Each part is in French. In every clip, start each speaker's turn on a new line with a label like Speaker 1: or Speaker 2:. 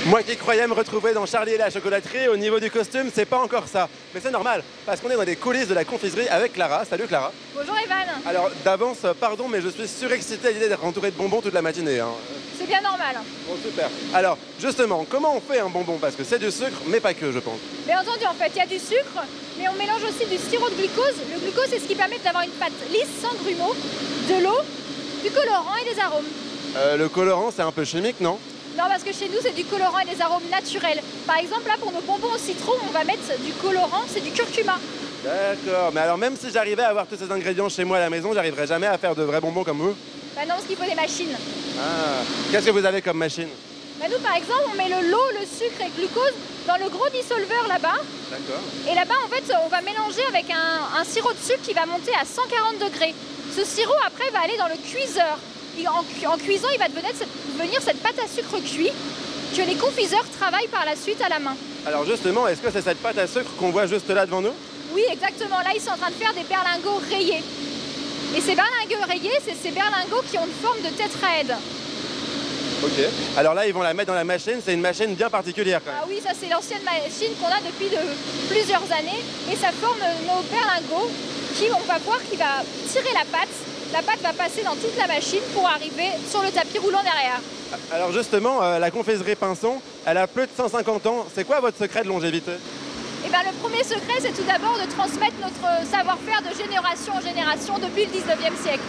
Speaker 1: Moi qui croyais me retrouver dans Charlie et la chocolaterie, au niveau du costume, c'est pas encore ça. Mais c'est normal, parce qu'on est dans des coulisses de la confiserie avec Clara. Salut Clara.
Speaker 2: Bonjour Evan.
Speaker 1: Alors d'avance, pardon, mais je suis surexcité à l'idée d'être entouré de bonbons toute la matinée. Hein.
Speaker 2: C'est bien normal.
Speaker 1: Bon, super. Alors, justement, comment on fait un bonbon? Parce que c'est du sucre, mais pas que, je pense.
Speaker 2: Bien entendu, en fait, il y a du sucre, mais on mélange aussi du sirop de glucose. Le glucose, c'est ce qui permet d'avoir une pâte lisse, sans grumeaux, de l'eau, du colorant et des arômes.
Speaker 1: Le colorant, c'est un peu chimique, non?
Speaker 2: Non, parce que chez nous, c'est du colorant et des arômes naturels. Par exemple, là, pour nos bonbons au citron, on va mettre du colorant, c'est du curcuma.
Speaker 1: D'accord, mais alors même si j'arrivais à avoir tous ces ingrédients chez moi à la maison, j'arriverais jamais à faire de vrais bonbons comme vous?
Speaker 2: Bah non, parce qu'il faut des machines.
Speaker 1: Ah, qu'est-ce que vous avez comme machine?
Speaker 2: Bah nous, par exemple, on met l'eau, le sucre et le glucose dans le gros dissolveur là-bas.
Speaker 1: D'accord.
Speaker 2: Et là-bas, en fait, on va mélanger avec un sirop de sucre qui va monter à 140 degrés. Ce sirop, après, va aller dans le cuiseur. Et en cuisant, il va devenir cette pâte à sucre cuit que les confiseurs travaillent par la suite à la main.
Speaker 1: Alors justement, est-ce que c'est cette pâte à sucre qu'on voit juste là devant nous?
Speaker 2: Oui, exactement. Là, ils sont en train de faire des berlingots rayés. Et ces berlingots rayés, c'est ces berlingots qui ont une forme de tétraède.
Speaker 1: Ok. Alors là, ils vont la mettre dans la machine. C'est une machine bien particulière quand même.
Speaker 2: Ah oui, ça c'est l'ancienne machine qu'on a depuis plusieurs années. Et ça forme nos berlingots qui, on va voir, qui va tirer la pâte. La pâte va passer dans toute la machine pour arriver sur le tapis roulant derrière.
Speaker 1: Alors justement, la confiserie Pinson, elle a plus de 150 ans. C'est quoi votre secret de longévité?
Speaker 2: Eh bien, le premier secret, c'est tout d'abord de transmettre notre savoir-faire de génération en génération depuis le 19e siècle.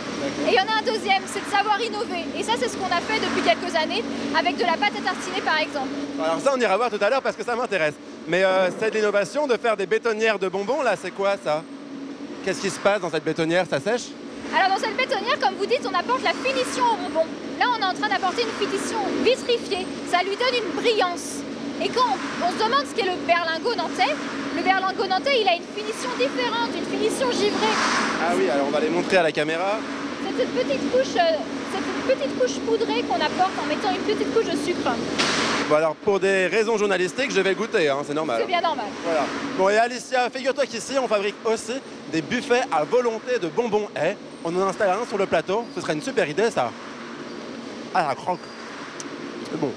Speaker 2: Et il y en a un deuxième, c'est de savoir innover. Et ça, c'est ce qu'on a fait depuis quelques années avec de la pâte à tartiner, par exemple.
Speaker 1: Alors ça, on ira voir tout à l'heure parce que ça m'intéresse. Mais c'est de l'innovation de faire des bétonnières de bonbons, là, c'est quoi ça? Qu'est-ce qui se passe dans cette bétonnière? Ça sèche?
Speaker 2: Alors dans cette bétonnière, comme vous dites, on apporte la finition au bonbon. Là, on est en train d'apporter une finition vitrifiée. Ça lui donne une brillance. Et quand on se demande ce qu'est le berlingot nantais, le berlingot nantais, il a une finition différente, une finition givrée.
Speaker 1: Ah oui, alors on va les montrer à la caméra.
Speaker 2: C'est cette petite couche poudrée qu'on apporte en mettant une petite couche de sucre.
Speaker 1: Bon alors, pour des raisons journalistiques, je vais goûter, hein, c'est normal.
Speaker 2: C'est bien normal.
Speaker 1: Voilà. Bon, et Alicia, figure-toi qu'ici, on fabrique aussi des buffets à volonté de bonbons haies. On en installe un sur le plateau. Ce serait une super idée, ça. Ah, la croque. C'est bon.